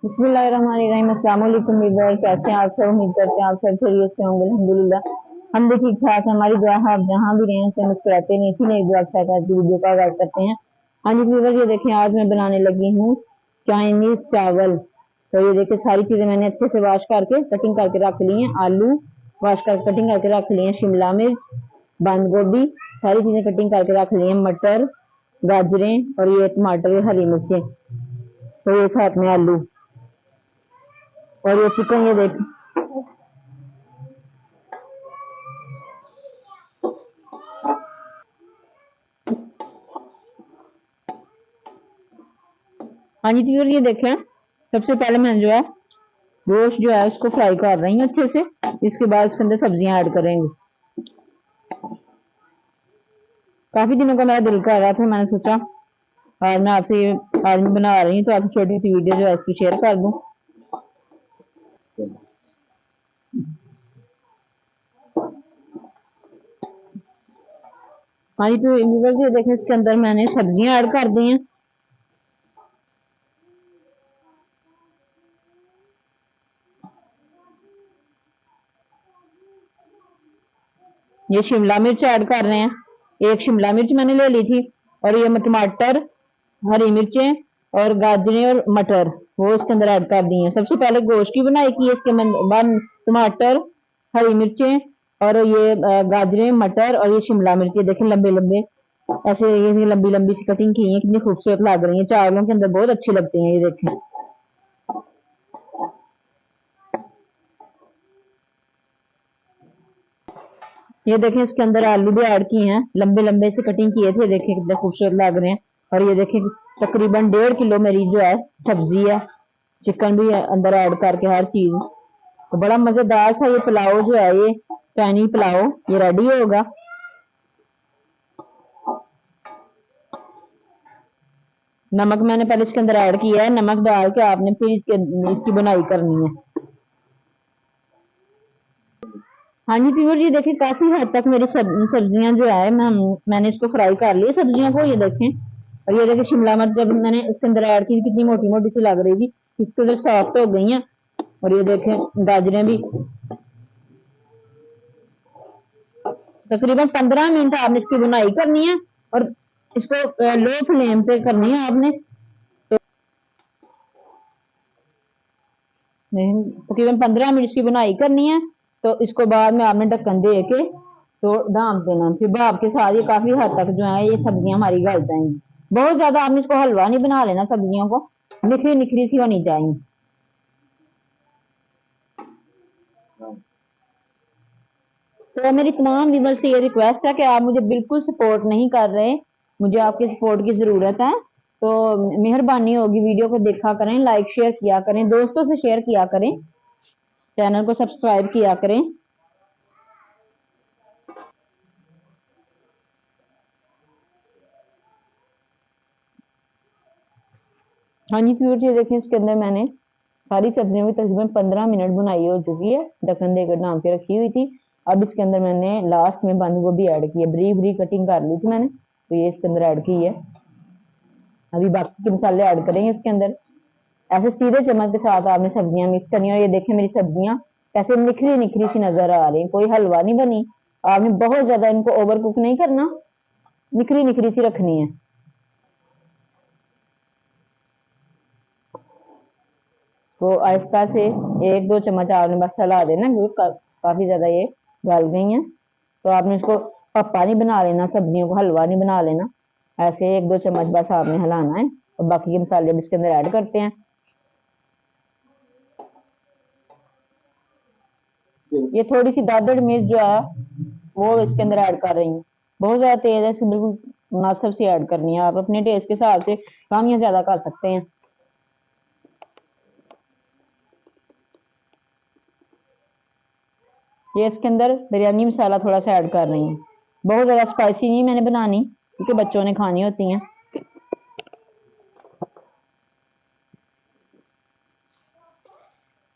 बिस्मिल्लाहिर्रहमानिर्रहीम। अस्सलाम वालेकुम व्यूअर्स, कैसे हैं आप सब? उम्मीद करते हैं आप सब खैरियत से होंगे। अल्हम्दुलिल्लाह हम भी ठीक ठाक हैं। हमारी दुआ है आप जहाँ भी रहें से मुस्कुराते नहीं। इसी नई दुआ के साथ आज की वीडियो का आगाज करते हैं। हाँ जी व्यूअर्स, ये देखें आज मैं बनाने लगी हूँ चाइनीज चावल। तो ये देखिए सारी चीजें मैंने अच्छे से वॉश करके कटिंग करके रख ली हैं। आलू वॉश करके कटिंग करके रख लिए हैं, शिमला मिर्च, बंद गोभी, सारी चीजें कटिंग करके रख ली हैं, मटर, गाजरें और ये टमाटर, हरी मिर्चें, तो ये साथ में आलू और ये चिकन। ये देख, हाँ जी व्यूअर ये देखें, सबसे पहले मैं जो है गोश्त जो है उसको फ्राई कर रही हूँ अच्छे से। इसके बाद इसके अंदर सब्जियां ऐड करेंगे। काफी दिनों का मेरा दिल कर रहा था, मैंने सोचा आज मैं आपसे आज मैं बना रही हूँ तो आपसे छोटी सी वीडियो जो है इसकी शेयर कर दूं। हाँ जी तो व्यूअर ये देखें, इसके अंदर मैंने सब्जियां ऐड कर दी हैं। ये शिमला मिर्च ऐड कर रहे हैं, एक शिमला मिर्च मैंने ले ली थी। और ये टमाटर, हरी मिर्चें और गाजरें और मटर वो इसके अंदर ऐड कर दी हैं। सबसे पहले गोश्त की बनाई की, इसके बाद टमाटर, हरी मिर्चें और ये गाजरें, मटर और ये शिमला मिर्च। ये देखें लंबे लंबे ऐसे ये लंबी लंबी सी कटिंग की है, कितनी खूबसूरत लग रही है, चावलों के अंदर बहुत अच्छी लगती हैं। ये देखें, ये देखें इसके अंदर आलू भी ऐड किए हैं, लंबे लंबे से कटिंग किए थे, देखें कितने खूबसूरत लग रहे हैं। और ये देखें तकरीबन 1.5 किलो मेरी जो है सब्जी है, चिकन भी है अंदर ऐड करके हर चीज। तो बड़ा मजेदार सा ये पुलाव जो है, ये चाइनीज पुलाव ये रेडी होगा। नमक मैंने पहले इसके अंदर ऐड किया है, नमक डाल के आपने फिर इसकी बुनाई करनी है। हाँ जी प्योर, ये देखें काफी हद तक मेरी सब्जियां जो है मैंने इसको फ्राई कर लिया सब्जियों को। ये देखें, और ये देखें शिमला मिर्च जब मैंने इसके अंदर ऐड की कितनी मोटी मोटी सी लग रही थी, इसके अंदर सॉफ्ट हो गई हैं। और ये देखें गाजरें भी। तकरीबन 15 मिनट आपने इसकी बुनाई करनी है और इसको लो फ्लेम पे करनी है आपने। तो तकरीबन 15 मिनट इसकी बुनाई करनी है। तो इसको बाद में आपने ढक्कन दे के तो ढाँप देना, फिर भाप के साथ ये काफी हद तक जो है ये सब्जियां हमारी गल जाएंगी। बहुत ज्यादा आपने इसको हलवा नहीं बना लेना, सब्जियों को निखरी निखरी सी होनी चाहिए। तो मेरी तमाम व्यूअर्स से ये रिक्वेस्ट है कि आप मुझे बिल्कुल सपोर्ट नहीं कर रहे, मुझे आपकी सपोर्ट की जरूरत है। तो मेहरबानी होगी वीडियो को देखा करें, लाइक शेयर किया करें, दोस्तों से शेयर किया करें, चैनल को सब्सक्राइब किया करें। हाँ जी प्योर, ये देखें इसके अंदर मैंने सारी सब्जियों की तकरीबन 15 मिनट बुनाई हो चुकी है, ढक्कन देकर नाम के रखी हुई थी। अब इसके अंदर मैंने लास्ट में बंद गोभी ऐड की है, बरीक बरीक कटिंग कर ली थी मैंने, तो ये इसके अंदर ऐड की है। अभी बाकी के मसाले ऐड करेंगे इसके अंदर। ऐसे सीधे चम्मच के साथ आपने सब्जियां मिक्स करनी है। और ये देखें मेरी सब्जियां कैसे निखरी निखरी सी नजर आ रही, कोई हलवा नहीं बनी। आपने बहुत ज्यादा इनको ओवर कुक नहीं करना, निखरी निखरी सी रखनी है। तो आहिस्ता से 1-2 चम्मच आपने बस हिला देना, क्योंकि काफी ज्यादा ये गल गई हैं। तो आपने इसको पप्पा नहीं बना लेना, सब्जियों को हलवा नहीं बना लेना, ऐसे 1-2 चम्मच बस आपने हिलाना है। और बाकी के मसाले भी इसके अंदर ऐड करते हैं। ये थोड़ी सी दादड़ मिर्च जो है वो इसके अंदर ऐड कर रही हूँ, बहुत ज्यादा तेज है, इसे बिल्कुल मुनासिब सी ऐड करनी है। आप अपने टेस्ट के हिसाब से कम या ज्यादा कर सकते हैं। ये इसके अंदर बिरयानी मसाला थोड़ा सा ऐड कर रही हूँ, बहुत ज्यादा स्पाइसी नहीं मैंने बनानी, क्योंकि बच्चों ने खानी होती हैं।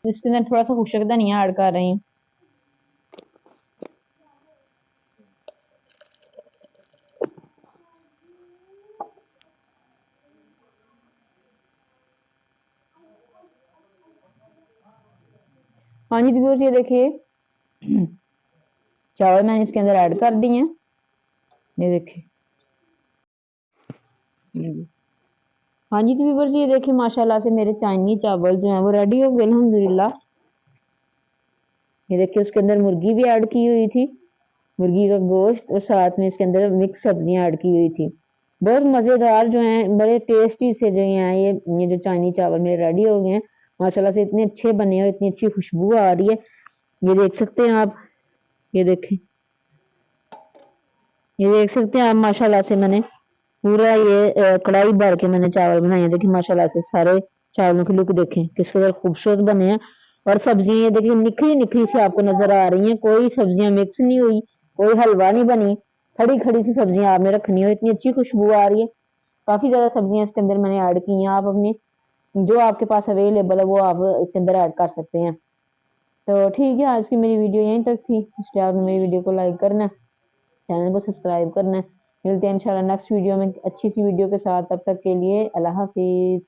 इसके अंदर थोड़ा सा खुशक धनिया ऐड कर रही हूँ। हाँ जी, तो व्यूअर्स ये देखिए चावल मैंने इसके अंदर ऐड कर दिए हैं। ये देखिए, हाँ जी, तो व्यूअर्स ये देखिए माशाल्लाह से मेरे चाइनीज चावल जो हैं वो रेडी हो गए अल्हम्दुलिल्लाह। ये देखिए उसके अंदर मुर्गी भी ऐड की हुई थी, मुर्गी का गोश्त, और साथ में इसके अंदर मिक्स सब्जियां ऐड की हुई थी। बहुत मज़ेदार जो हैं, बड़े टेस्टी से जो हैं ये जो चाइनीज चावल मेरे रेडी हो गए हैं माशाल्लाह से, इतने अच्छे बने हैं और इतनी अच्छी खुशबू आ रही है। ये देख सकते हैं आप, ये देखें, ये देख सकते हैं आप माशाल्लाह से मैंने पूरा ये कढ़ाई भर के मैंने चावल बनाए हैं। देखिए माशाल्लाह से सारे चावलों की लुक देखें किस कदर खूबसूरत बने हैं। और सब्जियां ये देखिए निखरी निखरी सी आपको नजर आ रही हैं, कोई सब्जियां मिक्स नहीं हुई, कोई हलवा नहीं बनी, खड़ी खड़ी सी सब्जियां आपने रखनी हो, इतनी अच्छी खुशबू आ रही है। काफी ज्यादा सब्जियां इसके अंदर मैंने ऐड की हैं, आप अपनी जो आपके पास अवेलेबल है वो आप इसके अंदर ऐड कर सकते हैं। तो ठीक है, आज की मेरी वीडियो यहीं तक थी। इसलिए आपने मेरी वीडियो को लाइक करना है, चैनल को सब्सक्राइब करना है। मिलते हैं इंशाल्लाह नेक्स्ट वीडियो में अच्छी सी वीडियो के साथ। तब तक के लिए अल्लाह हाफिज।